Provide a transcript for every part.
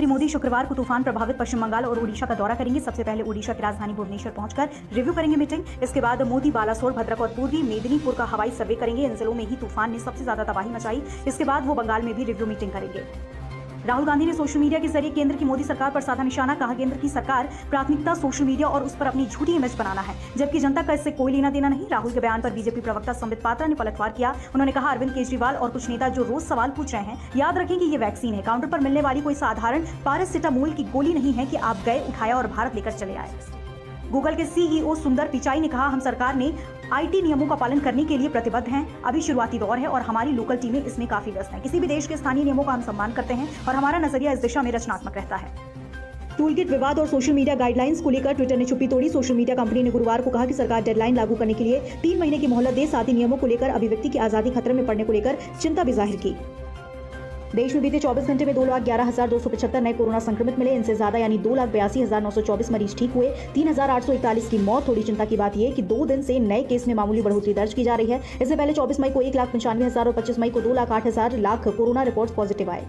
प्रधानमंत्री मोदी शुक्रवार को तूफान प्रभावित पश्चिम बंगाल और ओडिशा का दौरा करेंगे। सबसे पहले ओडिशा की राजधानी भुवनेश्वर पहुंचकर रिव्यू करेंगे मीटिंग। इसके बाद मोदी बालासोर, भद्रक और पूर्वी मेदिनीपुर का हवाई सर्वे करेंगे। इन जिलों में ही तूफान ने सबसे ज्यादा तबाही मचाई। इसके बाद वो बंगाल में भी रिव्यू मीटिंग करेंगे। राहुल गांधी ने सोशल मीडिया के जरिए केंद्र की मोदी सरकार पर साधा निशाना। कहा, केंद्र की सरकार प्राथमिकता सोशल मीडिया और उस पर अपनी झूठी इमेज बनाना है, जबकि जनता का इससे कोई लेना देना नहीं। राहुल के बयान पर बीजेपी प्रवक्ता संबित पात्रा ने पलटवार किया। उन्होंने कहा, अरविंद केजरीवाल और कुछ नेता जो रोज सवाल पूछ रहे हैं, याद रखें कि ये वैक्सीन है, काउंटर पर मिलने वाली कोई साधारण पैरासिटामोल की गोली नहीं है कि आप गए, उठाया और भारत लेकर चले आए। गूगल के सीईओ सुंदर पिचाई ने कहा, हम सरकार ने आईटी नियमों का पालन करने के लिए प्रतिबद्ध हैं। अभी शुरुआती दौर है और हमारी लोकल टीमें इसमें काफी व्यस्त हैं। किसी भी देश के स्थानीय नियमों का हम सम्मान करते हैं और हमारा नजरिया इस दिशा में रचनात्मक रहता है। टूलकिट विवाद और सोशल मीडिया गाइडलाइंस को लेकर ट्विटर ने चुप्पी तोड़ी। सोशल मीडिया कंपनी ने गुरुवार को कहा कि सरकार डेडलाइन लागू करने के लिए 3 महीने की मोहलत दे, साथ ही नियमों को लेकर अभिव्यक्ति की आजादी खतरे में पड़ने को लेकर चिंता भी जाहिर की। देश में बीते 24 घंटे में 2,11,275 नए कोरोना संक्रमित मिले। इनसे ज्यादा यानी 2,82,924 मरीज ठीक हुए। 3,841 की मौत। थोड़ी चिंता की बात यह कि 2 दिन से नए केस में मामूली बढ़ोतरी दर्ज की जा रही है। इससे पहले 24 मई को 1,95,000 और 25 मई को 2,08,000 कोरोना रिपोर्ट्स पॉजिटिव आए।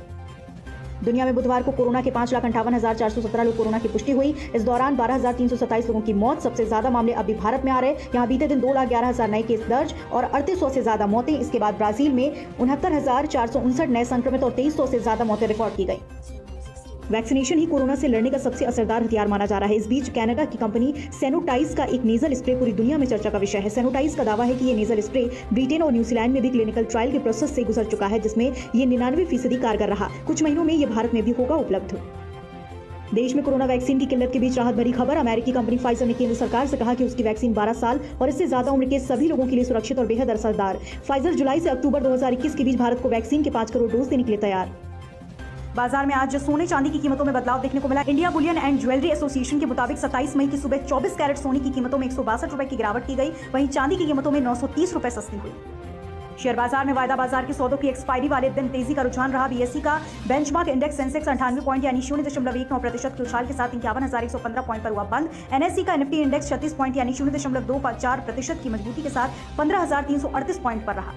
दुनिया में बुधवार को कोरोना के 5,58,417 लोग कोरोना की पुष्टि हुई। इस दौरान 12,327 लोगों की मौत। सबसे ज्यादा मामले अभी भारत में आ रहे। यहाँ बीते दिन 2,11,000 नए केस दर्ज और 3,800 से ज्यादा मौतें। इसके बाद ब्राजील में 69,459 नए संक्रमित और 2,300 से ज्यादा मौतें रिकॉर्ड की गई। वैक्सीनेशन ही कोरोना से लड़ने का सबसे असरदार हथियार माना जा रहा है। इस बीच कनाडा की कंपनी सैनोटाइज का एक नेजल स्प्रे पूरी दुनिया में चर्चा का विषय है। सैनोटाइज का दावा है कि ये नेजल स्प्रे ब्रिटेन और न्यूजीलैंड में भी क्लिनिकल ट्रायल के प्रोसेस से गुजर चुका है, जिसमें ये 99% कारगर रहा। कुछ महीनों में ये भारत में भी होगा उपलब्ध। देश में कोरोना वैक्सीन की किल्लत के बीच राहत भरी खबर। अमेरिकी कंपनी फाइजर ने केंद्र सरकार से कहा कि उसकी वैक्सीन 12 साल और इससे ज्यादा उम्र के सभी लोगों के लिए सुरक्षित और बेहद असरदार। फाइजर जुलाई से अक्टूबर 2021 के बीच भारत को वैक्सीन के 5 करोड़ डोज देने के लिए तैयार। बाजार में आज सोने चांदी की कीमतों में बदलाव देखने को मिला। India Boolean and jewellery association के मुताबिक 27 मई की सुबह 24 कैरेट सोने की कीमतों में 162 रुपए की गिरावट की गई। वहीं चांदी की कीमतों में 930 रुपए सस्ती हुई। शेयर बाजार में वायदा बाजार के सौदों की एक्सपायरी वाले दिन तेजी का रुझान रहा। बीएसई का बेंचमार्क इंडेक्स सेंसेक्स 98 पॉइंट यानी 0.19% के उछाल के साथ 51,115 पॉइंट पर हुआ बंद। एनएसई का निफ्टी इंडेक्स 36 पॉइंट यानी 0.24% की मजबूती के साथ 15,338 पॉइंट पर रहा।